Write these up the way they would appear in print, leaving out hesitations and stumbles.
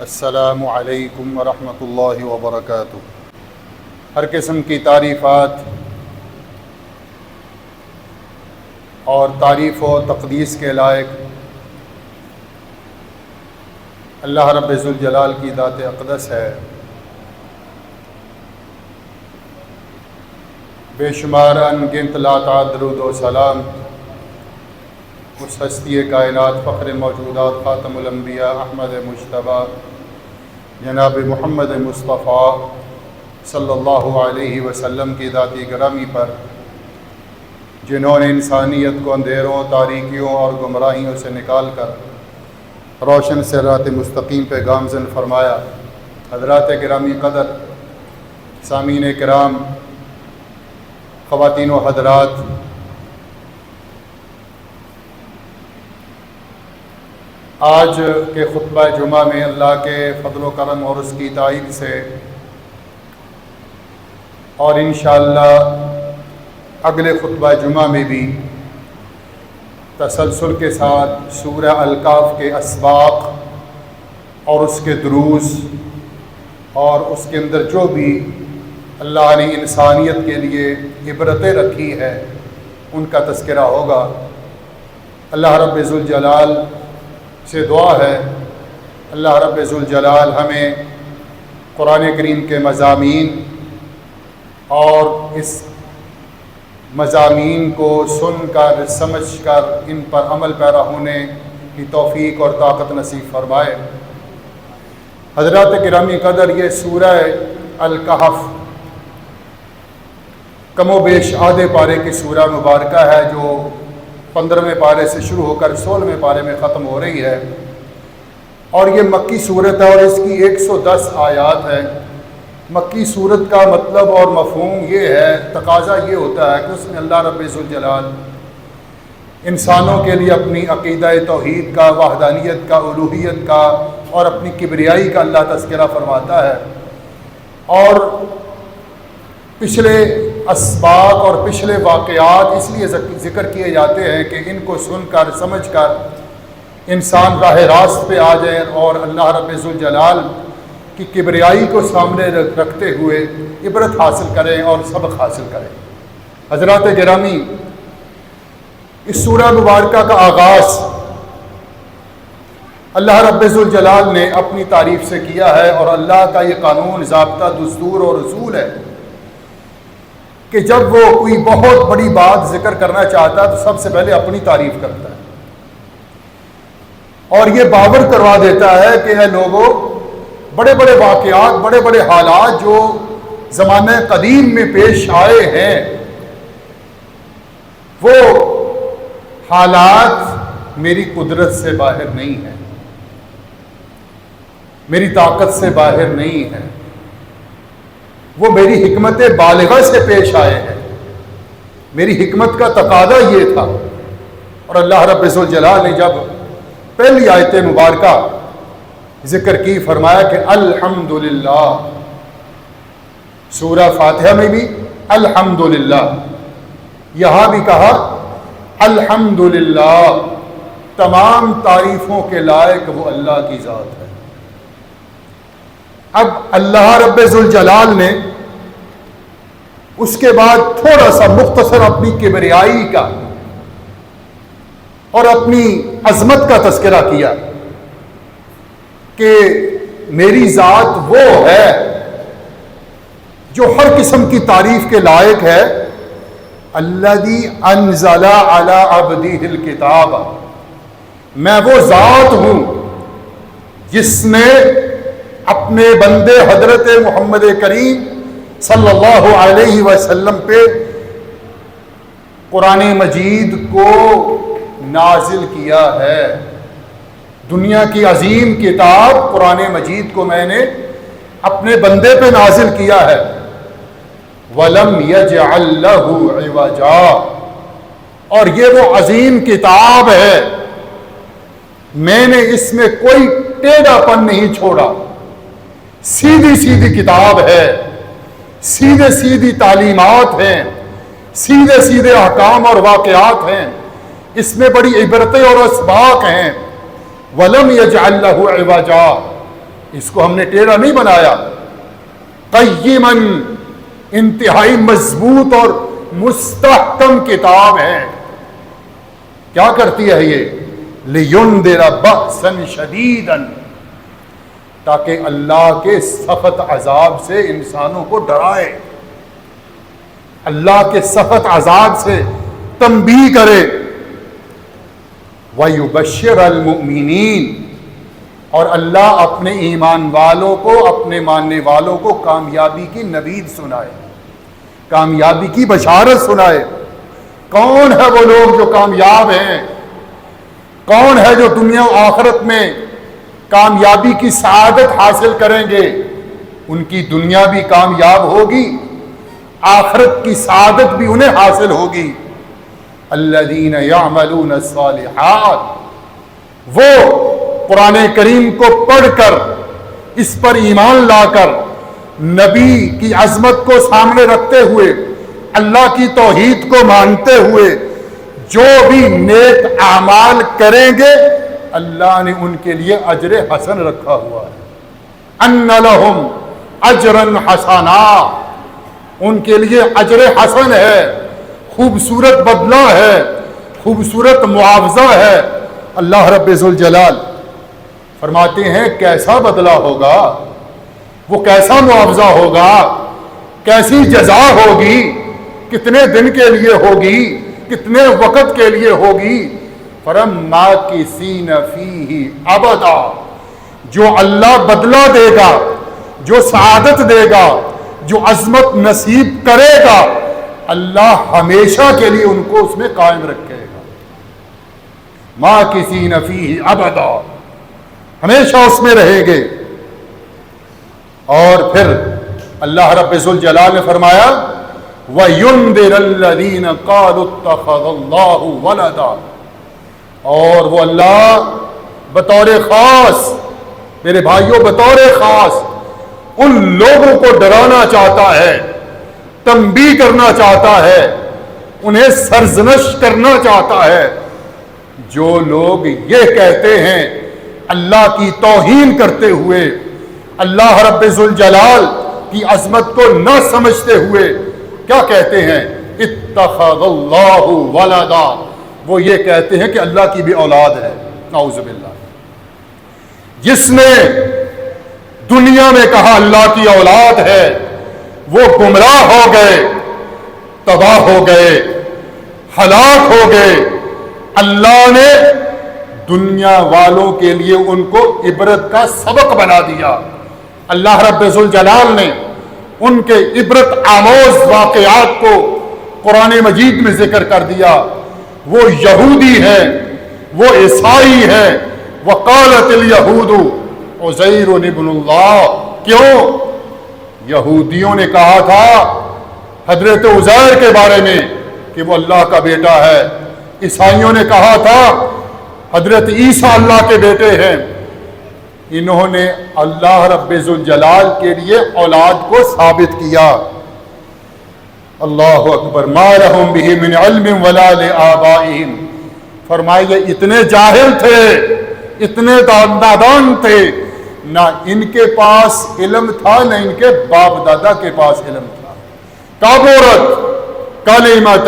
السلام علیکم ورحمۃ اللہ وبرکاتہ۔ ہر قسم کی تعریفات اور تعریف و تقدیس کے لائق اللہ رب ذوالجلال کی ذات اقدس ہے۔ بے شمار انگنت لاتعداد درود و سلام اس ہستی کائنات فخر موجودات خاتم الانبیاء احمد مجتبیٰ جناب محمد مصطفیٰ صلی اللہ علیہ وسلم کی ذاتی گرامی پر، جنہوں نے انسانیت کو اندھیروں، تاریکیوں اور گمراہیوں سے نکال کر روشن صراط مستقیم پہ گامزن فرمایا۔ حضرات گرامی قدر، سامعین کرام، خواتین و حضرات، آج کے خطبہ جمعہ میں اللہ کے فضل و کرم اور اس کی تائید سے اور انشاءاللہ اگلے خطبہ جمعہ میں بھی تسلسل کے ساتھ سورہ الکاف کے اسباق اور اس کے دروس اور اس کے اندر جو بھی اللہ نے انسانیت کے لیے عبرتیں رکھی ہے ان کا تذکرہ ہوگا۔ اللہ رب ذوالجلال سے دعا ہے اللہ رب ذوالجلال ہمیں قرآن کریم کے مضامین اور اس مضامین کو سن کر سمجھ کر ان پر عمل پیرا ہونے کی توفیق اور طاقت نصیب فرمائے۔ حضرات گرامی قدر، یہ سورہ الکہف کم و بیش آدھے پارے کی سورہ مبارکہ ہے، جو 15ویں پارے سے شروع ہو کر 16ویں پارے میں ختم ہو رہی ہے، اور یہ مکی صورت ہے اور اس کی 110 آیات ہے۔ مکی صورت کا مطلب اور مفہوم یہ ہے، تقاضا یہ ہوتا ہے کہ اس میں اللہ رب ذوالجلال انسانوں کے لیے اپنی عقیدہ توحید کا، وحدانیت کا، الوہیت کا اور اپنی کبریائی کا اللہ تذکرہ فرماتا ہے، اور پچھلے اسباق اور پچھلے واقعات اس لیے ذکر کیے جاتے ہیں کہ ان کو سن کر سمجھ کر انسان راہ راست پہ آ جائیں اور اللہ رب ذوالجلال کی کبریائی کو سامنے رکھتے ہوئے عبرت حاصل کریں اور سبق حاصل کریں۔ حضرات گرامی، اس سورہ مبارکہ کا آغاز اللہ رب ذوالجلال نے اپنی تعریف سے کیا ہے، اور اللہ کا یہ قانون، ضابطہ، دستور اور اصول ہے کہ جب وہ کوئی بہت بڑی بات ذکر کرنا چاہتا ہے تو سب سے پہلے اپنی تعریف کرتا ہے، اور یہ باور کروا دیتا ہے کہ اے لوگوں، بڑے بڑے واقعات، بڑے بڑے حالات جو زمانہ قدیم میں پیش آئے ہیں، وہ حالات میری قدرت سے باہر نہیں ہیں، میری طاقت سے باہر نہیں ہیں، وہ میری حکمت بالغہ سے پیش آئے ہیں، میری حکمت کا تقاضا یہ تھا۔ اور اللہ رب ذوالجلال نے جب پہلی آیت مبارکہ ذکر کی، فرمایا کہ الحمدللہ۔ سورہ فاتحہ میں بھی الحمدللہ، یہاں بھی کہا الحمدللہ، تمام تعریفوں کے لائق وہ اللہ کی ذات ہے۔ اب اللہ رب ذوالجلال نے اس کے بعد تھوڑا سا مختصر اپنی کبریائی کا اور اپنی عظمت کا تذکرہ کیا کہ میری ذات وہ ہے جو ہر قسم کی تعریف کے لائق ہے۔ الذی انزل علی عبدہ الکتاب، میں وہ ذات ہوں جس نے اپنے بندے حضرت محمد کریم صلی اللہ علیہ وسلم پہ قرآن مجید کو نازل کیا ہے۔ دنیا کی عظیم کتاب قرآن مجید کو میں نے اپنے بندے پہ نازل کیا ہے۔ وَلَمْ يَجْعَلْ لَهُ عِوَجًا، اور یہ وہ عظیم کتاب ہے، میں نے اس میں کوئی ٹیڑھا پن نہیں چھوڑا، سیدھی سیدھی کتاب ہے، سیدھے سیدھی تعلیمات ہیں، سیدھے سیدھے احکام اور واقعات ہیں، اس میں بڑی عبرتیں اور اسباق ہیں۔ وَلَمْ يَجْعَلْ لَهُ عِوَجًا، اس کو ہم نے ٹیڑھا نہیں بنایا، قیماً انتہائی مضبوط اور مستحکم کتاب ہے۔ کیا کرتی ہے یہ؟ لِيُنذِرَ بَأْسًا شَدِيدًا، تاکہ اللہ کے سخت عذاب سے انسانوں کو ڈرائے، اللہ کے سخت عذاب سے تنبیہ کرے۔ وَيُبَشِّرَ الْمُؤْمِنِينَ، اور اللہ اپنے ایمان والوں کو، اپنے ماننے والوں کو کامیابی کی نوید سنائے، کامیابی کی بشارت سنائے۔ کون ہے وہ لوگ جو کامیاب ہیں؟ کون ہے جو دنیا و آخرت میں کامیابی کی سعادت حاصل کریں گے؟ ان کی دنیا بھی کامیاب ہوگی، آخرت کی سعادت بھی انہیں حاصل ہوگی۔ الذین یعملون الصالحات، وہ قرآن کریم کو پڑھ کر، اس پر ایمان لا کر، نبی کی عظمت کو سامنے رکھتے ہوئے، اللہ کی توحید کو مانتے ہوئے جو بھی نیک اعمال کریں گے، اللہ نے ان کے لیے اجر حسن رکھا ہوا ہے۔ ان لہم اجرا حسنا، ان کے لیے اجر حسن ہے، خوبصورت بدلہ ہے، خوبصورت معاوضہ ہے۔ اللہ رب ذوالجلال فرماتے ہیں کیسا بدلہ ہوگا، وہ کیسا معاوضہ ہوگا، کیسی جزا ہوگی، کتنے دن کے لیے ہوگی، کتنے وقت کے لیے ہوگی۔ فَمَاكِثِينَ فِيهِ أَبَدًا، جو اللہ بدلہ دے گا، جو سعادت دے گا، جو عظمت نصیب کرے گا، اللہ ہمیشہ کے لیے ان کو اس میں قائم رکھے گا۔ مَاكِثِينَ فِيهِ أَبَدًا، ہمیشہ اس میں رہیں گے۔ اور پھر اللہ رب ذوالجلال نے فرمایا وَيُنذِرَ الَّذِينَ قَالُوا اتَّخَذَ اللَّهُ وَلَدًا، اور وہ اللہ بطور خاص، میرے بھائیوں بطور خاص ان لوگوں کو ڈرانا چاہتا ہے، تنبیہ کرنا چاہتا ہے، انہیں سرزنش کرنا چاہتا ہے، جو لوگ یہ کہتے ہیں اللہ کی توہین کرتے ہوئے، اللہ رب ذوالجلال کی عظمت کو نہ سمجھتے ہوئے کیا کہتے ہیں؟ اتخذ اللہ ولدا، وہ یہ کہتے ہیں کہ اللہ کی بھی اولاد ہے۔ نعوذ باللہ، جس نے دنیا میں کہا اللہ کی اولاد ہے وہ گمراہ ہو گئے، تباہ ہو گئے، ہلاک ہو گئے۔ اللہ نے دنیا والوں کے لیے ان کو عبرت کا سبق بنا دیا۔ اللہ رب ذوالجلال نے ان کے عبرت آموز واقعات کو قرآن مجید میں ذکر کر دیا۔ وہ یہودی ہیں، وہ عیسائی ہیں۔ وقالت الیہود عزیر ابن اللہ، کیوں؟ یہودیوں نے کہا تھا حضرت عزیر کے بارے میں کہ وہ اللہ کا بیٹا ہے، عیسائیوں نے کہا تھا حضرت عیسیٰ اللہ کے بیٹے ہیں۔ انہوں نے اللہ رب ذوالجلال کے لیے اولاد کو ثابت کیا۔ اللہ اکبر، ما لہم بہ من علم ولا لآبائہم، فرمائے اتنے جاہل تھے، اتنے نادان تھے، نہ ان کے پاس علم تھا نہ ان کے باپ دادا کے پاس علم تھا۔ کبرت کلمۃ،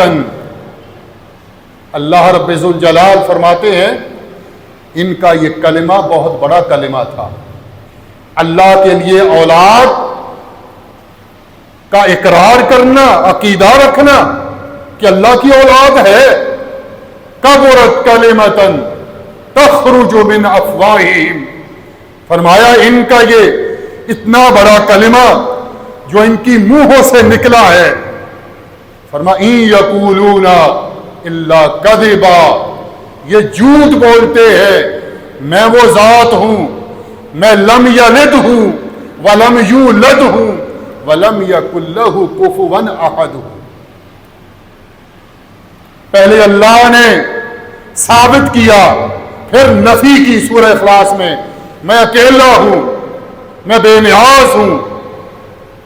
اللہ رب ذوالجلال فرماتے ہیں ان کا یہ کلمہ بہت بڑا کلمہ تھا۔ اللہ کے لیے اولاد کا اقرار کرنا، عقیدہ رکھنا کہ اللہ کی اولاد ہے۔ کبرت کلمۃ تخرج من افواہہم، فرمایا ان کا یہ اتنا بڑا کلمہ جو ان کی منہوں سے نکلا ہے، فرمایا ان یقولون الا کذبا، یہ جھوٹ بولتے ہیں، میں وہ ذات ہوں، میں لم یلد ہوں ولم یولد ہوں ولم یکن لہ کفوا احد ہوں۔ پہلے اللہ نے ثابت کیا، پھر نفی کی سورہ اخلاص میں اکیلا ہوں، میں بے نیاز ہوں،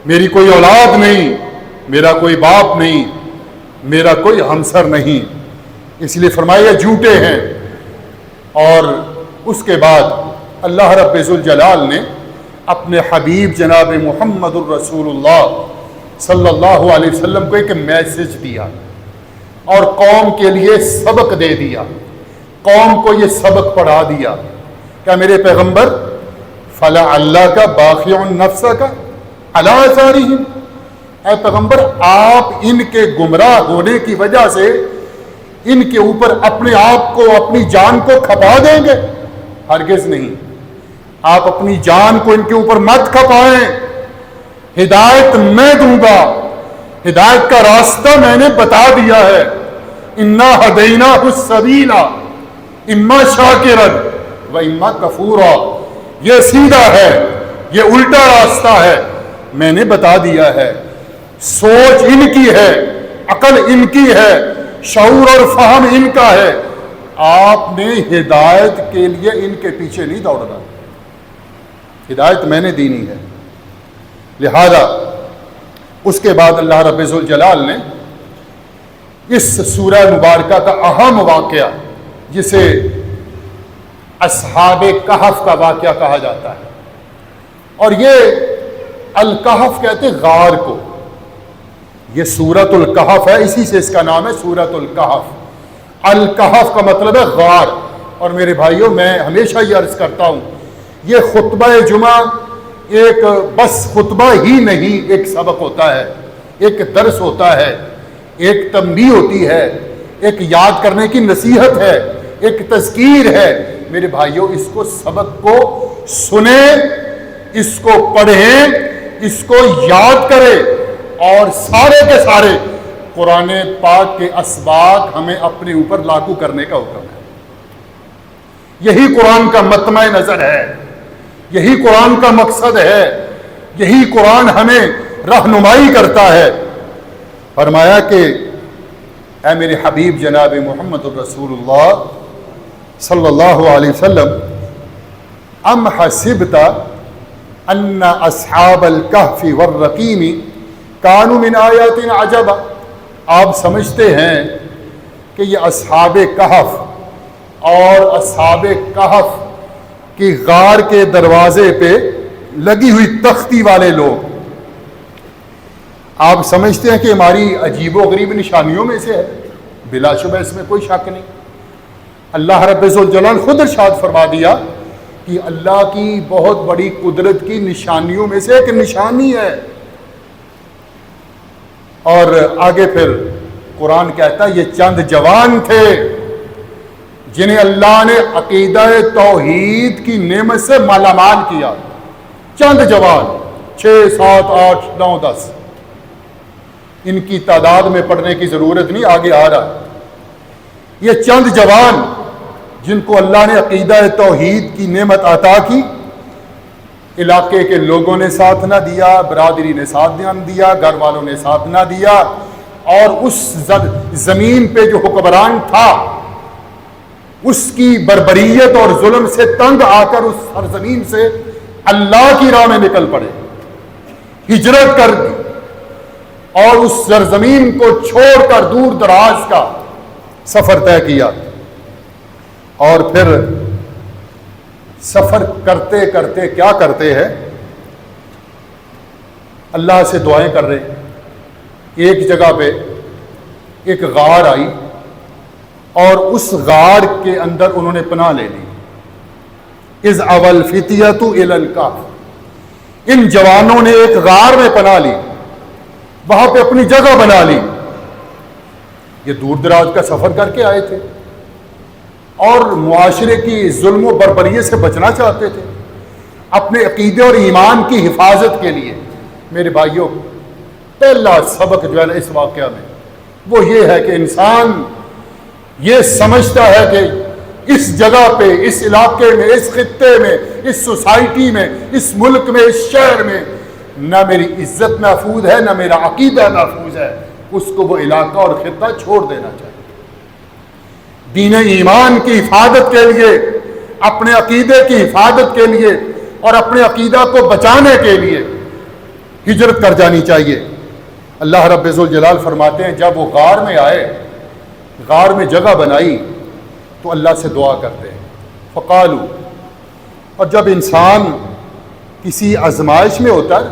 میری کوئی اولاد نہیں، میرا کوئی باپ نہیں، میرا کوئی ہمسر نہیں، اس لیے فرمایا جھوٹے ہیں۔ اور اس کے بعد اللہ رب ذوالجلال نے اپنے حبیب جناب محمد الرسول اللہ صلی اللہ علیہ وسلم کو ایک میسج دیا اور قوم کے لیے سبق دے دیا، قوم کو یہ سبق پڑھا دیا، کیا میرے پیغمبر فلا اللہ کا باقی نفس کا علی آثارہم، اے پیغمبر آپ ان کے گمراہ ہونے کی وجہ سے ان کے اوپر اپنے آپ کو، اپنی جان کو کھپا دیں گے؟ ہرگز نہیں، آپ اپنی جان کو ان کے اوپر مت کھپائیں، ہدایت میں دوں گا، ہدایت کا راستہ میں نے بتا دیا ہے، انا ہدیناہ السبیل اما شاکرا و اما کفورا، یہ سیدھا ہے، یہ الٹا راستہ ہے، میں نے بتا دیا ہے۔ سوچ ان کی ہے، عقل ان کی ہے، شعور اور فہم ان کا ہے، آپ نے ہدایت کے لیے ان کے پیچھے نہیں دوڑنا، ہدایت میں نے دینی ہے۔ لہذا اس کے بعد اللہ رب ذوالجلال نے اس سورہ مبارکہ کا اہم واقعہ، جسے اصحاب کہف کا واقعہ کہا جاتا ہے، اور یہ الکہف کہتے غار کو، یہ سورۃ الکہف ہے، اسی سے اس کا نام ہے سورۃ الکہف۔ الکہف کا مطلب ہے غار۔ اور میرے بھائیوں، میں ہمیشہ یہ عرض کرتا ہوں، یہ خطبہ جمعہ ایک بس خطبہ ہی نہیں، ایک سبق ہوتا ہے، ایک درس ہوتا ہے، ایک تنبیہ ہوتی ہے، ایک یاد کرنے کی نصیحت ہے، ایک تذکیر ہے۔ میرے بھائیوں، اس کو سبق کو سنیں، اس کو پڑھیں، اس کو یاد کریں، اور سارے کے سارے قرآن پاک کے اسباق ہمیں اپنے اوپر لاگو کرنے کا حکم ہے۔ یہی قرآن کا مطمع نظر ہے، یہی قرآن کا مقصد ہے، یہی قرآن ہمیں رہنمائی کرتا ہے۔ فرمایا کہ اے میرے حبیب جناب محمد الرسول اللہ صلی اللہ علیہ وسلم، ام حسبت ان اصحاب الکہف والرقیم کانوا من آیاتنا عجبا، آپ سمجھتے ہیں کہ یہ اصحاب کہف اور اصحاب کہف کی غار کے دروازے پہ لگی ہوئی تختی والے لوگ، آپ سمجھتے ہیں کہ ہماری عجیب و غریب نشانیوں میں سے ہے؟ بلا شبہ اس میں کوئی شک نہیں۔ اللہ رب ذوالجلال خود ارشاد فرما دیا کہ اللہ کی بہت بڑی قدرت کی نشانیوں میں سے ایک نشانی ہے۔ اور آگے پھر قرآن کہتا ہے یہ چند جوان تھے جنہیں اللہ نے عقیدہ توحید کی نعمت سے مالا مال کیا۔ چند جوان، 6 7 8 9 10، ان کی تعداد میں پڑھنے کی ضرورت نہیں، آگے آ رہا ہے۔ یہ چند جوان جن کو اللہ نے عقیدہ توحید کی نعمت عطا کی، علاقے کے لوگوں نے ساتھ نہ دیا، برادری نے ساتھ نہ دیا، گھر والوں نے ساتھ نہ دیا، اور اس زمین پہ جو حکمران تھا اس کی بربریت اور ظلم سے تنگ آ کر اس سرزمین سے اللہ کی راہ میں نکل پڑے، ہجرت کر دی، اور اس سرزمین کو چھوڑ کر دور دراز کا سفر طے کیا، اور پھر سفر کرتے کرتے کیا کرتے ہیں؟ اللہ سے دعائیں کر رہے ہیں۔ ایک جگہ پہ ایک غار آئی، اور اس غار کے اندر انہوں نے پناہ لے لی۔ اذ اوى الفتية الى الكهف، ان جوانوں نے ایک غار میں پناہ لی، وہاں پہ اپنی جگہ بنا لی۔ یہ دور دراز کا سفر کر کے آئے تھے اور معاشرے کی ظلم و بربریت سے بچنا چاہتے تھے، اپنے عقیدے اور ایمان کی حفاظت کے لیے۔ میرے بھائیوں، پہلا سبق جو ہے نا اس واقعہ میں وہ یہ ہے کہ انسان یہ سمجھتا ہے کہ اس جگہ پہ، اس علاقے میں، اس خطے میں، اس سوسائٹی میں، اس ملک میں، اس شہر میں نہ میری عزت محفوظ ہے، نہ میرا عقیدہ محفوظ ہے، اس کو وہ علاقہ اور خطہ چھوڑ دینا چاہیے۔ دین ایمان کی حفاظت کے لیے، اپنے عقیدے کی حفاظت کے لیے اور اپنے عقیدہ کو بچانے کے لیے ہجرت کر جانی چاہیے۔ اللہ رب ذوالجلال فرماتے ہیں جب وہ غار میں آئے، غار میں جگہ بنائی، تو اللہ سے دعا کرتے ہیں۔ فقالو، اور جب انسان کسی آزمائش میں ہوتا ہے،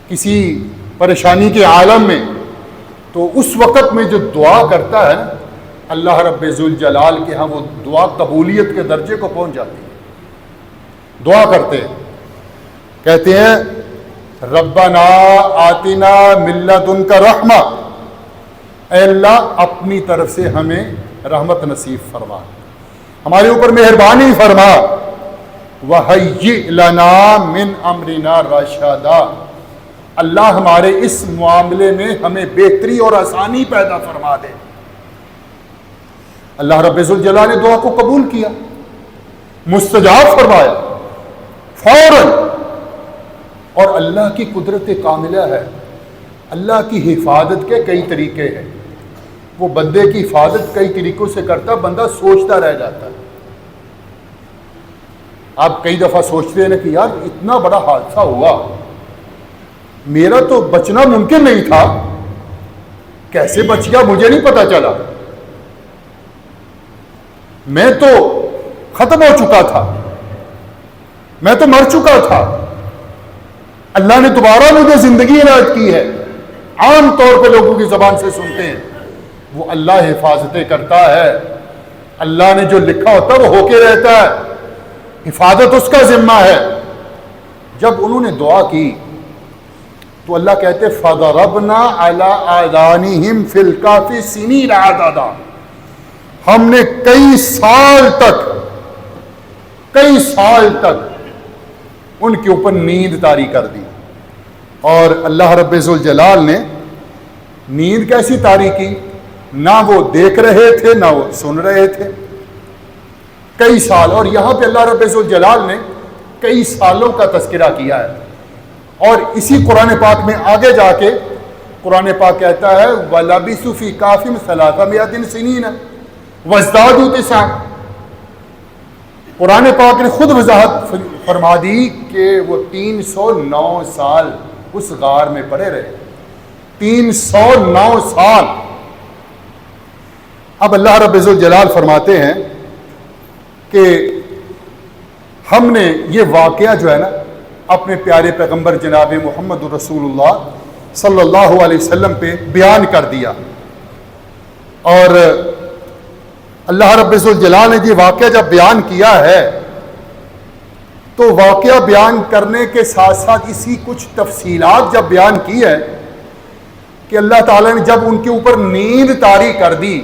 کسی پریشانی کے عالم میں، تو اس وقت میں جو دعا کرتا ہے اللہ رب ذوالجلال کے ہاں وہ دعا قبولیت کے درجے کو پہنچ جاتی ہے۔ دعا کرتے ہیں، کہتے ہیں ربنا آتنا من لدنک رحمہ، اے اللہ اپنی طرف سے ہمیں رحمت نصیب فرما، ہمارے اوپر مہربانی فرما، وَهَيِّئْ لَنَا مِنْ أَمْرِنَا رَشَدًا، اللہ ہمارے اس معاملے میں ہمیں بہتری اور آسانی پیدا فرما دے۔ اللہ رب ذوالجلال نے دعا کو قبول کیا، مستجاب فرمایا فوراً۔ اور اللہ کی قدرت کاملہ ہے، اللہ کی حفاظت کے کئی طریقے ہیں، وہ بندے کی حفاظت کئی طریقوں سے کرتا، بندہ سوچتا رہ جاتا ہے۔ آپ کئی دفعہ سوچتے ہیں نا کہ یار اتنا بڑا حادثہ ہوا، میرا تو بچنا ممکن نہیں تھا، کیسے بچ گیا مجھے نہیں پتا چلا، میں تو ختم ہو چکا تھا، میں تو مر چکا تھا، اللہ نے دوبارہ مجھے زندگی عنایت کی ہے۔ عام طور پہ لوگوں کی زبان سے سنتے ہیں، وہ اللہ حفاظتیں کرتا ہے، اللہ نے جو لکھا ہوتا ہے وہ ہو کے رہتا ہے، حفاظت اس کا ذمہ ہے۔ جب انہوں نے دعا کی تو اللہ کہتے فَضَرَبْنَا عَلَىٰ آذَانِهِمْ فِي الْكَهْفِ سِنِينَ عَدَدًا، ہم نے کئی سال تک ان کے اوپر نیند طاری کر دی۔ اور اللہ رب ذوالجلال نے نیند کیسی طاری کی؟ نہ وہ دیکھ رہے تھے نہ وہ سن رہے تھے، کئی سال۔ اور یہاں پہ اللہ رب ذوالجلال نے کئی سالوں کا تذکرہ کیا ہے، اور اسی قرآن پاک میں آگے جا کے قرآن پاک کہتا ہے وَلَبِثُوا فِي كَهْفِهِمْ 300 سِنِينَ وَازْدَادُوا 9۔ قرآن پاک نے خود وضاحت فرما دی کہ وہ 309 سال اس غار میں پڑے رہے، 309 سال۔ اب اللہ رب ذوالجلال فرماتے ہیں کہ ہم نے یہ واقعہ جو ہے نا اپنے پیارے پیغمبر جناب محمد رسول اللہ صلی اللہ علیہ وسلم پہ بیان کر دیا، اور اللہ رب ذوالجلال نے یہ واقعہ جب بیان کیا ہے تو واقعہ بیان کرنے کے ساتھ ساتھ اسی کچھ تفصیلات جب بیان کی ہے کہ اللہ تعالیٰ نے جب ان کے اوپر نیند طاری کر دی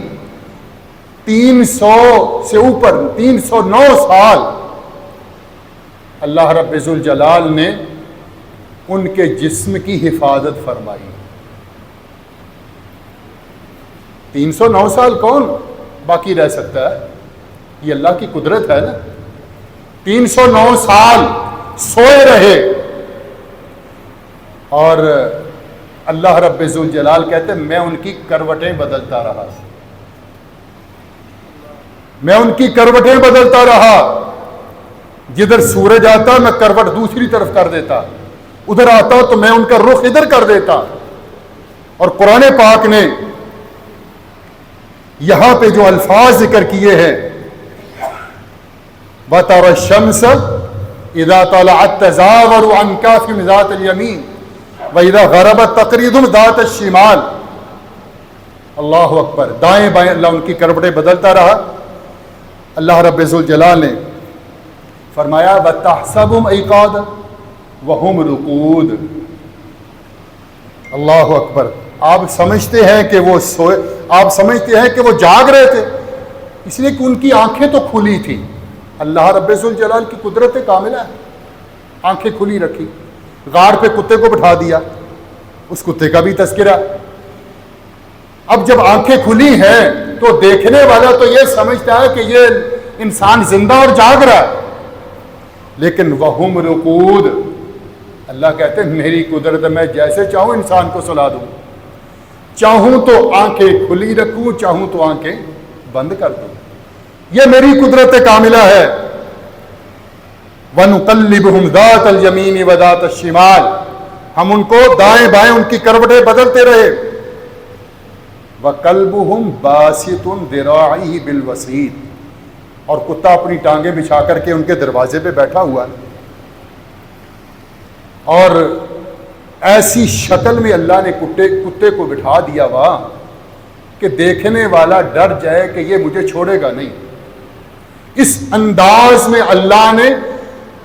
300 سے اوپر 309 سال، اللہ رب ذوالجلال نے ان کے جسم کی حفاظت فرمائی۔ 309 سال کون باقی رہ سکتا ہے؟ یہ اللہ کی قدرت ہے نا۔ 309 سال سوئے رہے، اور اللہ رب ذوالجلال کہتے ہیں میں ان کی کروٹیں بدلتا رہا، میں ان کی کروٹیں بدلتا رہا، جدھر سورج آتا میں کروٹ دوسری طرف کر دیتا، ادھر آتا تو میں ان کا رخ ادھر کر دیتا۔ اور قرآن پاک نے یہاں پہ جو الفاظ ذکر کیے ہیں وَتَرَى الشَّمْسَ إِذَا طَلَعَتْ تَزَاوَرُ عَنْ كَهْفِهِمْ ذَاتَ الْيَمِينِ وَإِذَا غَرَبَتْ تَقْرِضُهُمْ ذَاتَ الشِّمَالِ۔ اللہ اکبر، دائیں بائیں اللہ ان کی کروٹیں بدلتا رہا۔ اللہ رب ذوالجلال نے فرمایا وَتَحْسَبُهُمْ أَيْقَاظًا وَهُمْ رُقُودٌ۔ اللہ اکبر، آپ سمجھتے ہیں کہ وہ سوئے، آپ سمجھتے ہیں کہ وہ جاگ رہے تھے، اس لیے کہ ان کی آنکھیں تو کھلی تھی۔ اللہ رب ذوالجلال کی قدرت کاملہ ہے، آنکھیں کھلی رکھی، غار پہ کتے کو بٹھا دیا، اس کتے کا بھی تذکرہ۔ اب جب آنکھیں کھلی ہیں تو دیکھنے والا تو یہ سمجھتا ہے کہ یہ انسان زندہ اور جاگ رہا ہے، لیکن وَهُمْ رُقُودٌ، اللہ کہتے ہیں میری قدرت ہے، میں جیسے چاہوں انسان کو سلا دوں، چاہوں تو آنکھیں کھلی رکھوں، چاہوں تو آنکھیں بند کر دوں، یہ میری قدرت کاملہ ہے۔ وَنُقَلِّبُهُمْ ذَاتَ الْيَمِينِ وَذَاتَ الشِّمَالِ، ہم ان کو دائیں بائیں ان کی کروٹیں بدلتے رہے۔ وَقَلْبُهُمْ بَاسِطٌ ذِرَاعِهِ بِالْوَسِيدِ، اور کتا اپنی ٹانگیں بچھا کر کے ان کے دروازے پہ بیٹھا ہوا ہے۔ اور ایسی شکل میں اللہ نے کتے کو بٹھا دیا وہاں کہ دیکھنے والا ڈر جائے کہ یہ مجھے چھوڑے گا نہیں۔ اس انداز میں اللہ نے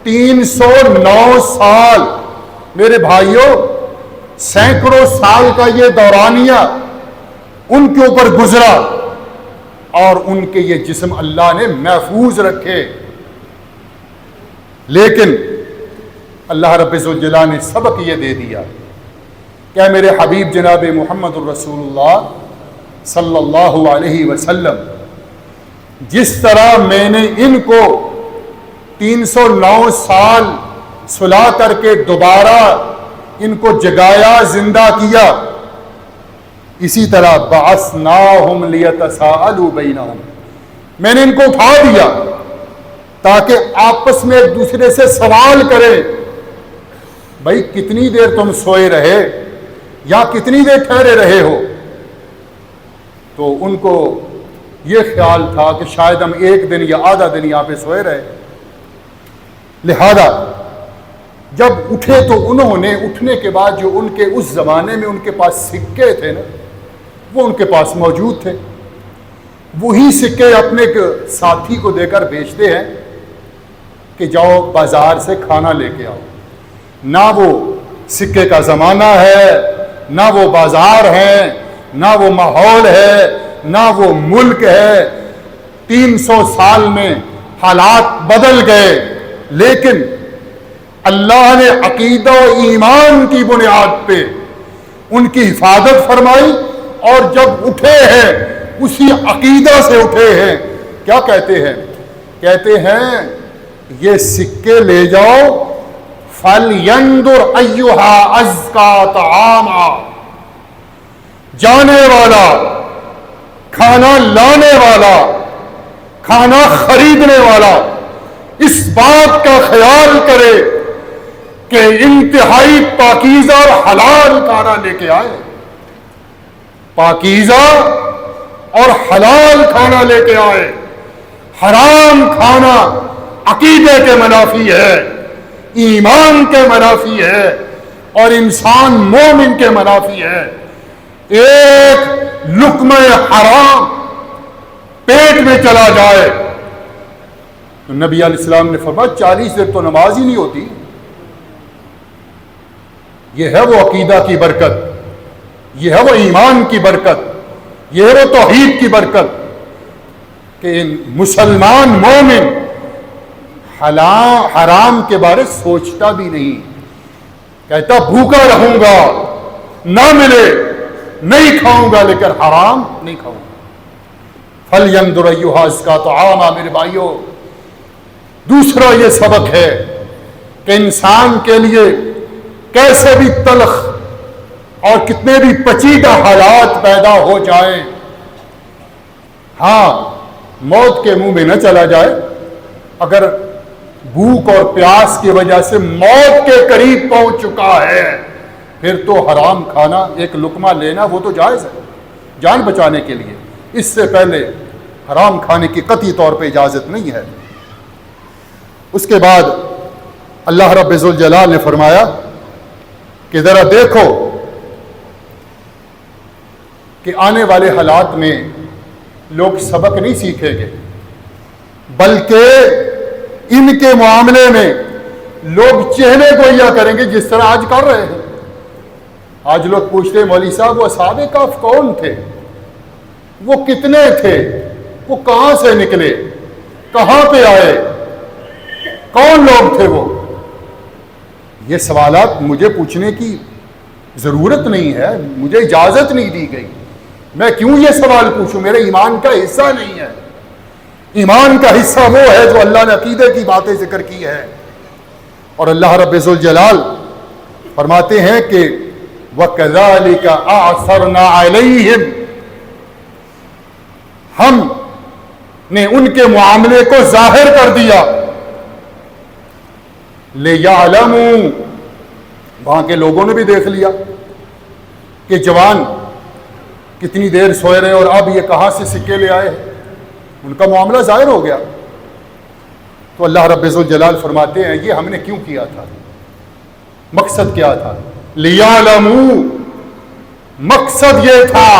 309 سال، میرے بھائیوں سینکڑوں سال کا یہ دورانیہ ان کے اوپر گزرا، اور ان کے یہ جسم اللہ نے محفوظ رکھے۔ لیکن اللہ رب ذوالجلال نے سبق یہ دے دیا کہ میرے حبیب جناب محمد الرسول اللہ صلی اللہ علیہ وسلم، جس طرح میں نے ان کو 309 سال سلا کر کے دوبارہ ان کو جگایا، زندہ کیا، اسی طرح بعثناہم لیتساءلوا بینہم، میں نے ان کو اٹھا دیا تاکہ آپس میں ایک دوسرے سے سوال کریں، بھائی کتنی دیر تم سوئے رہے یا کتنی دیر ٹھہرے رہے ہو؟ تو ان کو یہ خیال تھا کہ شاید ہم ایک دن یا آدھا دن یہاں پہ سوئے رہے، لہذا جب اٹھے تو انہوں نے اٹھنے کے بعد جو ان کے اس زمانے میں ان کے پاس سکے تھے نا، وہ ان کے پاس موجود تھے، وہی سکے اپنے ساتھی کو دے کر بیچتے ہیں کہ جاؤ بازار سے کھانا لے کے آؤ۔ نہ وہ سکے کا زمانہ ہے، نہ وہ بازار ہے، نہ وہ ماحول ہے، نہ وہ ملک ہے۔ 300 سال میں حالات بدل گئے، لیکن اللہ نے عقیدہ و ایمان کی بنیاد پہ ان کی حفاظت فرمائی، اور جب اٹھے ہیں اسی عقیدہ سے اٹھے ہیں۔ کیا کہتے ہیں؟ کہتے ہیں یہ سکے لے جاؤ، فَلْيَنْظُرْ أَيُّهَا أَزْكَىٰ طَعَامًا، جانے والا، کھانا لانے والا، کھانا خریدنے والا اس بات کا خیال کرے کہ انتہائی پاکیزہ اور حلال کھانا لے کے آئے، پاکیزہ اور حلال کھانا لے کے آئے۔ حرام کھانا عقیدے کے منافی ہے، ایمان کے منافی ہے، اور انسان مومن کے منافی ہے۔ ایک لقمہ حرام پیٹ میں چلا جائے تو نبی علیہ السلام نے فرمایا 40 دن تو نماز ہی نہیں ہوتی۔ یہ ہے وہ عقیدہ کی برکت، یہ ہے وہ ایمان کی برکت، یہ ہے وہ توحید کی برکت کہ مسلمان مومن حرام کے بارے سوچتا بھی نہیں، کہتا بھوکا رہوں گا، نہ ملے نہیں کھاؤں گا، لیکن حرام نہیں کھاؤں گا۔ فَلْيَنْظُرْ أَيُّهَا أَزْكَىٰ طَعَامًا، میرے بھائیوں دوسرا یہ سبق ہے کہ انسان کے لیے کیسے بھی تلخ اور کتنے بھی پیچیدہ حالات پیدا ہو جائیں، ہاں موت کے منہ میں نہ چلا جائے۔ اگر بھوک اور پیاس کی وجہ سے موت کے قریب پہنچ چکا ہے، پھر تو حرام کھانا، ایک لقمہ لینا وہ تو جائز ہے جان بچانے کے لیے، اس سے پہلے حرام کھانے کی قطعی طور پہ اجازت نہیں ہے۔ اس کے بعد اللہ رب ذوالجلال نے فرمایا کہ ذرا دیکھو کہ آنے والے حالات میں لوگ سبق نہیں سیکھیں گے، بلکہ ان کے معاملے میں لوگ چہلے گوئیاں کریں گے جس طرح آج کر رہے ہیں۔ آج لوگ پوچھتے ہیں مولوی صاحب وہ اصحاب کہف کون تھے، وہ کتنے تھے، وہ کہاں سے نکلے، کہاں پہ آئے، کون لوگ تھے وہ؟ یہ سوالات مجھے پوچھنے کی ضرورت نہیں ہے، مجھے اجازت نہیں دی گئی، میں کیوں یہ سوال پوچھوں؟ میرے ایمان کا حصہ نہیں ہے۔ ایمان کا حصہ وہ ہے جو اللہ نے عقیدے کی باتیں ذکر کی ہے، اور اللہ رب ذوالجلال فرماتے ہیں کہ وَكَذَلِكَ أَعْثَرْنَا عَلَيْهِمْ، ہم نے ان کے معاملے کو ظاہر کر دیا، لِيَعْلَمُوا، وہاں کے لوگوں نے بھی دیکھ لیا کہ جوان کتنی دیر سوئے رہے اور اب یہ کہاں سے سکے لے آئے، ان کا معاملہ ظاہر ہو گیا۔ تو اللہ رب ذوالجلال فرماتے ہیں یہ ہم نے کیوں کیا تھا؟ مقصد کیا تھا؟ لیعلموا، مقصد یہ تھا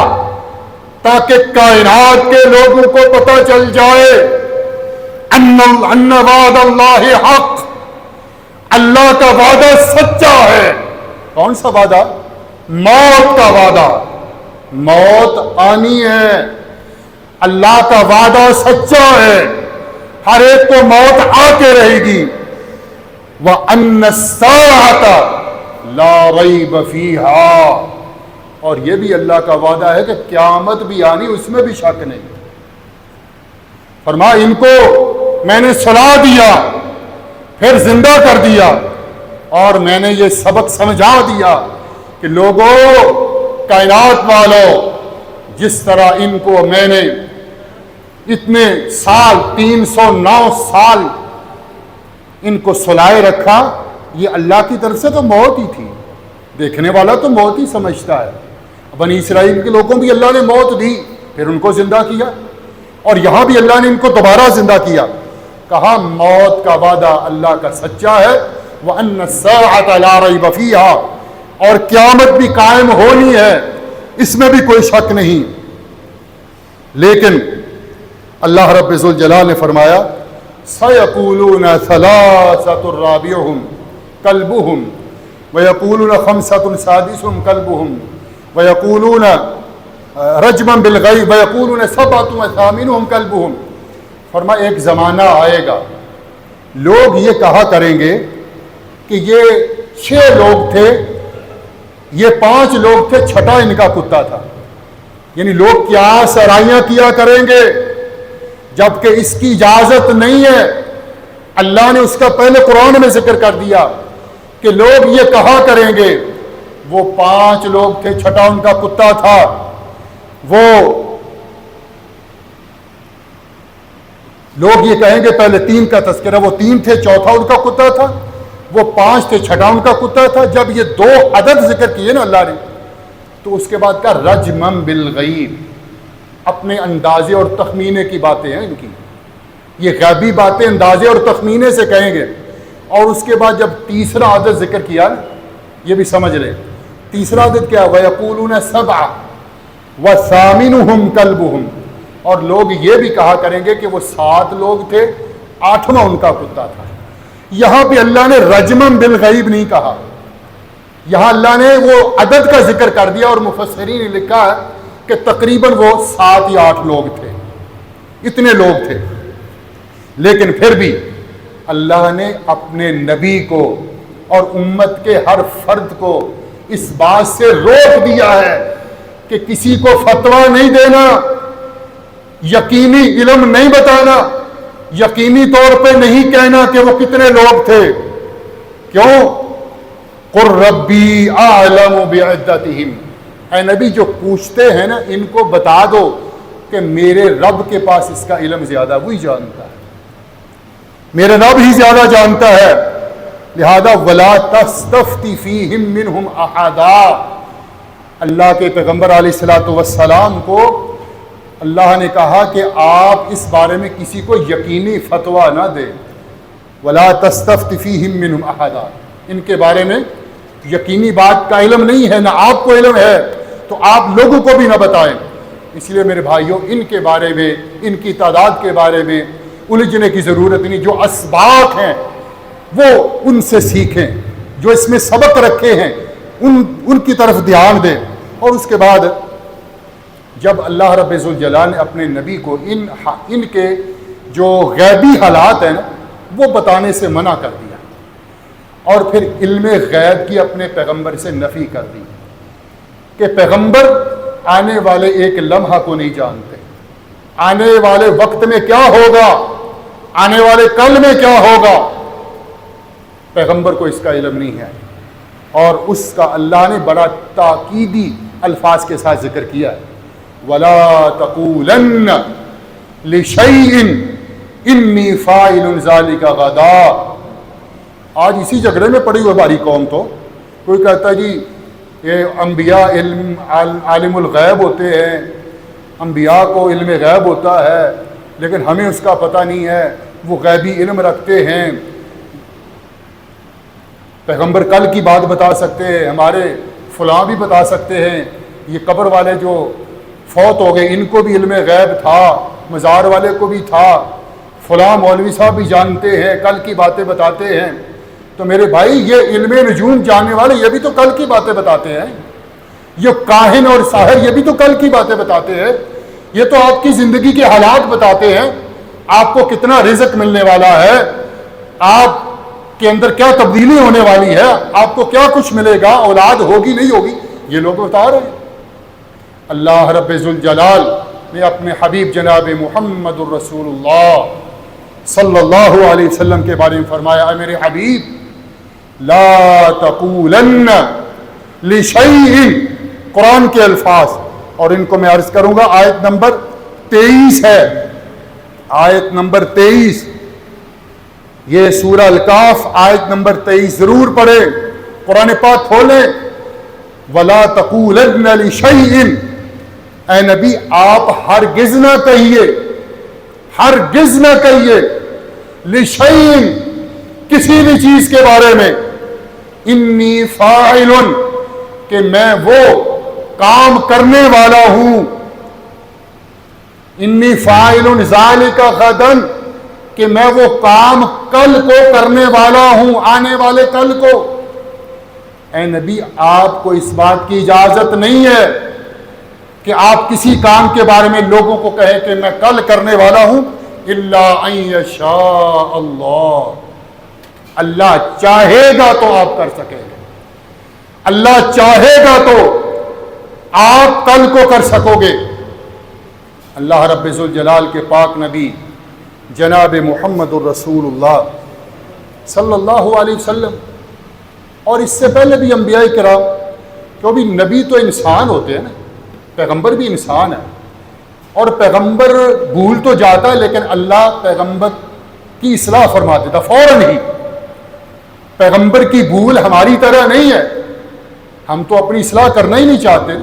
تاکہ کائنات کے لوگوں کو پتہ چل جائے ان وعد اللہ حق، اللہ کا وعدہ سچا ہے۔ کون سا وعدہ؟ موت کا وعدہ، موت آنی ہے، اللہ کا وعدہ سچا ہے، ہر ایک کو موت آ کے رہے گی۔ وَأَنَّ السَّاعَةَ لَا رَيْبَ فِيهَا، اور یہ بھی اللہ کا وعدہ ہے کہ قیامت بھی آنی، اس میں بھی شک نہیں۔ فرمایا ان کو میں نے سلا دیا، پھر زندہ کر دیا، اور میں نے یہ سبق سمجھا دیا کہ لوگوں، کائنات والوں، جس طرح ان کو میں نے اتنے سال 309 سال ان کو سلائے رکھا، یہ اللہ کی طرف سے تو موت ہی تھی، دیکھنے والا تو موت ہی سمجھتا ہے۔ بنی اسرائیل کے لوگوں بھی اللہ نے موت دی، پھر ان کو زندہ کیا، اور یہاں بھی اللہ نے ان کو دوبارہ زندہ کیا۔ کہا موت کا وعدہ اللہ کا سچا ہے، وَأَنَّ السَّاعَةَ لَا رَيْبَ فِيهَا، اور قیامت بھی قائم ہونی ہے، اس میں بھی کوئی شک نہیں۔ لیکن اللہ رب ذوالجلال نے فرمایا سَيَقُولُونَ ثَلَاثَةٌ رَابِعُهُمْ كَلْبُهُمْ وَيَقُولُونَ خَمْسَةٌ سَادِسُهُمْ كَلْبُهُمْ وَيَقُولُونَ رَجْمًا بِالْغَيْبِ وَيَقُولُونَ سَبْعَةٌ وَثَامِنُهُمْ كَلْبُهُمْ۔ فرمایا ایک زمانہ آئے گا لوگ یہ کہا کریں گے کہ یہ 6 لوگ تھے، یہ 5 لوگ تھے، چھٹا ان کا کتا تھا۔ یعنی لوگ کیا سرائیاں کیا کریں گے، جبکہ اس کی اجازت نہیں ہے۔ اللہ نے اس کا پہلے قرآن میں ذکر کر دیا کہ لوگ یہ کہا کریں گے وہ 5 لوگ تھے، چھٹا ان کا کتا تھا۔ وہ لوگ یہ کہیں گے، پہلے 3 کا تذکرہ، وہ 3 تھے، چوتھا ان کا کتا تھا، وہ 5 تھے، چھٹا ان کا کتا تھا۔ جب یہ 2 عدد ذکر کیے نا اللہ نے، تو اس کے بعد کا رجمم بالغیب، اپنے اندازے اور تخمینے کی باتیں ہیں ان کی، یہ غیبی باتیں اندازے اور تخمینے سے کہیں گے۔ اور اس کے بعد جب تیسرا عدد ذکر کیا، یہ بھی سمجھ لیں، تیسرا عدد کیا؟ وَيَقُولُونَ سَبْعَةٌ وَثَامِنُهُمْ كَلْبُهُمْ، اور لوگ یہ بھی کہا کریں گے کہ وہ 7 لوگ تھے، 8واں ان کا کتا تھا۔ یہاں پہ اللہ نے رجمم بالغیب نہیں کہا، یہاں اللہ نے وہ عدد کا ذکر کر دیا، اور مفسرین نے لکھا ہے کہ تقریباً وہ 7 یا 8 لوگ تھے، اتنے لوگ تھے۔ لیکن پھر بھی اللہ نے اپنے نبی کو اور امت کے ہر فرد کو اس بات سے روک دیا ہے کہ کسی کو فتویٰ نہیں دینا، یقینی علم نہیں بتانا، یقینی طور پہ نہیں کہنا کہ وہ کتنے لوگ تھے۔ کیوں؟ قُل رَبِّي أَعْلَمُ بِعِدَّتِهِمْ، اے نبی جو پوچھتے ہیں نا ان کو بتا دو کہ میرے رب کے پاس اس کا علم زیادہ، وہی جانتا ہے، میرے رب ہی زیادہ جانتا ہے۔ لہذا وَلَا تَسْتَفْتِ فِيهِمْ مِنْهُمْ أَحَدًا، اللہ کے پیغمبر علیہ الصلوۃ والسلام کو اللہ نے کہا کہ آپ اس بارے میں کسی کو یقینی فتویٰ نہ دیں۔ وَلَا تَسْتَفْتِ فِيهِمْ مِنْهُمْ أَحَدًا، ان کے بارے میں یقینی بات کا علم نہیں ہے، نہ آپ کو علم ہے، تو آپ لوگوں کو بھی نہ بتائیں۔ اس لیے میرے بھائیوں، ان کے بارے میں، ان کی تعداد کے بارے میں الجھنے کی ضرورت نہیں۔ جو اسباق ہیں وہ ان سے سیکھیں، جو اس میں سبق رکھے ہیں ان کی طرف دھیان دیں۔ اور اس کے بعد جب اللہ رب ذوالجلال نے اپنے نبی کو ان کے جو غیبی حالات ہیں وہ بتانے سے منع کر دیا، اور پھر علم غیب کی اپنے پیغمبر سے نفی کر دی کہ پیغمبر آنے والے ایک لمحہ کو نہیں جانتے، آنے والے وقت میں کیا ہوگا، آنے والے کل میں کیا ہوگا، پیغمبر کو اس کا علم نہیں ہے۔ اور اس کا اللہ نے بڑا تاکیدی الفاظ کے ساتھ ذکر کیا ہے، وَلَا تَقُولَنَّ لِشَيْءٍ إِنِّي فَاعِلٌ ذَلِكَ غَدًا۔ آج اسی جھگڑے میں پڑی ہوئی ہماری قوم، تو کوئی کہتا ہے جی یہ انبیاء عالم الغیب ہوتے ہیں، انبیاء کو علم غیب ہوتا ہے، لیکن ہمیں اس کا پتہ نہیں ہے، وہ غیبی علم رکھتے ہیں۔ پیغمبر کل کی بات بتا سکتے ہیں، ہمارے فلاں بھی بتا سکتے ہیں، یہ قبر والے جو فوت ہو گئے ان کو بھی علم غیب تھا، مزار والے کو بھی تھا، فلاں مولوی صاحب بھی جانتے ہیں، کل کی باتیں بتاتے ہیں۔ تو میرے بھائی یہ علم نجوم جاننے والے یہ بھی تو کل کی باتیں بتاتے ہیں، یہ کاہن اور ساحر یہ بھی تو کل کی باتیں بتاتے ہیں، یہ تو آپ کی زندگی کے حالات بتاتے ہیں، آپ کو کتنا رزق ملنے والا ہے، آپ کے اندر کیا تبدیلی ہونے والی ہے، آپ کو کیا کچھ ملے گا، اولاد ہوگی نہیں ہوگی، یہ لوگ بتا رہے ہیں۔ اللہ رب ذوالجلال نے اپنے حبیب جناب محمد الرسول اللہ صلی اللہ علیہ وسلم کے بارے میں فرمایا، اے میرے حبیب لا تقولن لشیء، قرآن کے الفاظ، اور ان کو میں عرض کروں گا، آیت نمبر 23 ہے، آیت نمبر 23، یہ سورہ الکاف آیت نمبر 23 ضرور پڑھے، قرآن پاک کھولیں۔ وَلَا تَقُولَنَّ لِشَيْءٍ، اے نبی آپ ہرگز نہ کہیے، ہرگز نہ کہیے، لِشَيْءٍ کسی بھی چیز کے بارے میں، انی فاعل کہ میں وہ کام کرنے والا ہوں، انی فاعل ذالک غداً کہ میں وہ کام کل کو کرنے والا ہوں، آنے والے کل کو۔ اے نبی آپ کو اس بات کی اجازت نہیں ہے کہ آپ کسی کام کے بارے میں لوگوں کو کہیں کہ میں کل کرنے والا ہوں، الا ان یشاء اللہ، اللہ چاہے گا تو آپ کر سکیں گے، اللہ چاہے گا تو آپ کل کو کر سکو گے۔ اللہ رب ذوالجلال کے پاک نبی جناب محمد الرسول اللہ صلی اللہ علیہ وسلم، اور اس سے پہلے بھی انبیاء کرام، کیونکہ نبی تو انسان ہوتے ہیں نا، پیغمبر بھی انسان ہے، اور پیغمبر بھول تو جاتا ہے لیکن اللہ پیغمبر کی اصلاح فرما دیتا فوراً ہی۔ پیغمبر کی بھول ہماری طرح نہیں ہے، ہم تو اپنی اصلاح کرنا ہی نہیں چاہتے،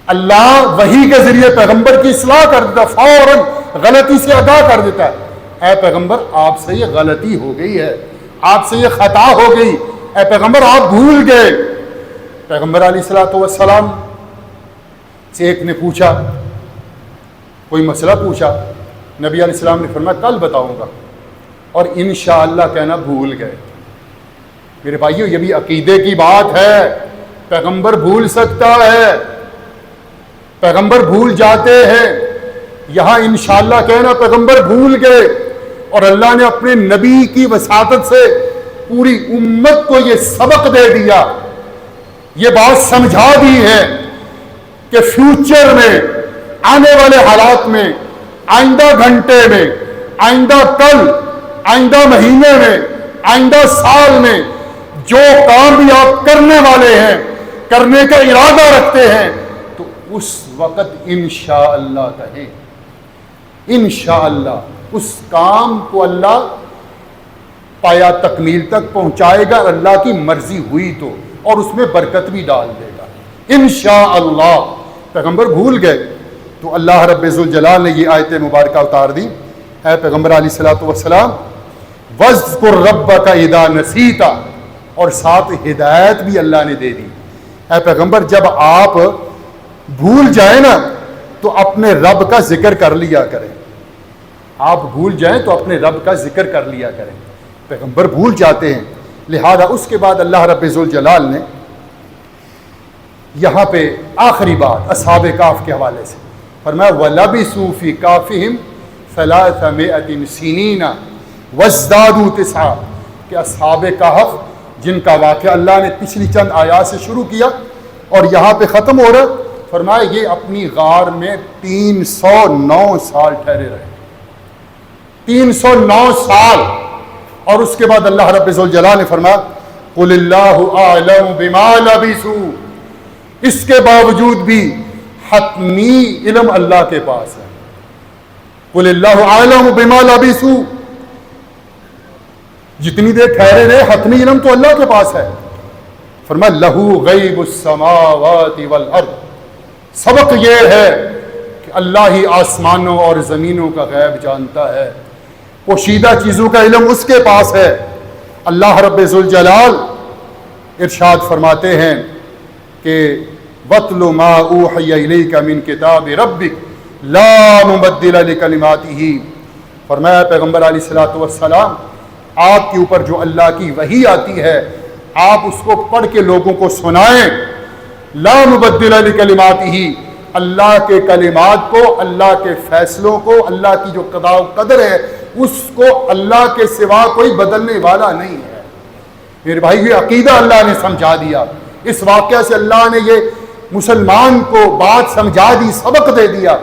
اللہ وحی کے ذریعے پیغمبر کی اصلاح کر دیتا، فوراً غلطی سے ادا کر دیتا ہے، اے پیغمبر آپ سے یہ غلطی ہو گئی ہے، آپ سے یہ خطا ہو گئی، اے پیغمبر آپ بھول گئے۔ پیغمبر علیہ السلام سے ایک نے پوچھا، کوئی مسئلہ پوچھا، نبی علیہ السلام نے فرمایا کل بتاؤں گا، اور انشاءاللہ کہنا بھول گئے۔ میرے بھائیو یہ بھی عقیدے کی بات ہے، پیغمبر بھول سکتا ہے، پیغمبر بھول جاتے ہیں، یہاں انشاءاللہ کہنا پیغمبر بھول گئے، اور اللہ نے اپنے نبی کی وساطت سے پوری امت کو یہ سبق دے دیا، یہ بات سمجھا دی ہے کہ فیوچر میں، آنے والے حالات میں، آئندہ گھنٹے میں، آئندہ کل، آئندہ مہینے میں، آئندہ سال میں جو کام بھی آپ کرنے والے ہیں، کرنے کا ارادہ رکھتے ہیں، تو اس وقت انشاءاللہ کہیں، انشاءاللہ اس کام کو اللہ پایا تکمیل تک پہنچائے گا، اللہ کی مرضی ہوئی تو، اور اس میں برکت بھی ڈال دے گا انشاءاللہ۔ پیغمبر بھول گئے تو اللہ رب ذوالجلال نے یہ آیت مبارکہ اتار دی، اے پیغمبر علیہ الصلوۃ والسلام وَاذْكُرْ رَبَّكَ اِذَا نَسِيتَ، اور ساتھ ہدایت بھی اللہ نے دے دی، اے پیغمبر جب آپ بھول جائیں نا تو اپنے رب کا ذکر کر لیا کریں، آپ بھول جائیں تو اپنے رب کا ذکر کر لیا کریں۔ پیغمبر بھول جاتے ہیں، لہذا اس کے بعد اللہ رب ذوالجلال نے یہاں پہ آخری بات اصحاب کہف کے حوالے سے فرمایا وَلَبِثُوا فِي كَهْفِهِمْ 300 سِنِينَ وَازْدَادُوا 9، کہ اصحاب کہف جن کا واقعہ اللہ نے پچھلی چند آیات سے شروع کیا اور یہاں پہ ختم ہو رہا، فرمایا یہ اپنی غار میں 309 سال ٹھہرے رہے، 309 سال، اور اس کے بعد اللہ رب ذوالجلال نے فرمایا قُلِ اللَّهُ أَعْلَمُ بِمَا لَبِثُوا، اس کے باوجود بھی حتمی علم اللہ کے پاس ہے، قُلِ اللَّهُ أَعْلَمُ بِمَا لَبِثُوا، جتنی دیر ٹھہرے رہے حتمی علم تو اللہ کے پاس ہے۔ فرمایا لَهُ غَيْبُ السَّمَاوَاتِ وَالْأَرْضِ، سبق یہ ہے کہ اللہ ہی آسمانوں اور زمینوں کا غیب جانتا ہے، پوشیدہ چیزوں کا علم اس کے پاس ہے، اللہ رب ذوالجلال ارشاد فرماتے ہیں کہ وَاتْلُ مَا أُوحِيَ إِلَيْكَ مِن كِتَابِ رَبِّكَ لَا مُبَدِّلَ لِكَلِمَاتِهِ، فرمایا پیغمبر علیہ الصلوۃ والسلام آپ کے اوپر جو اللہ کی وحی آتی ہے آپ اس کو پڑھ کے لوگوں کو سنائیں، لا مبدل لکلماتہ، اللہ کے کلمات کو، اللہ کے فیصلوں کو، اللہ کی جو قضاء و قدر ہے اس کو اللہ کے سوا کوئی بدلنے والا نہیں ہے۔ میرے بھائی یہ عقیدہ اللہ نے سمجھا دیا، اس واقعہ سے اللہ نے یہ مسلمان کو بات سمجھا دی، سبق دے دیا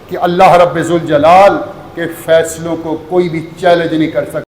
کہ اللہ رب ذوالجلال کے فیصلوں کو کوئی بھی چیلنج نہیں کر سکتا۔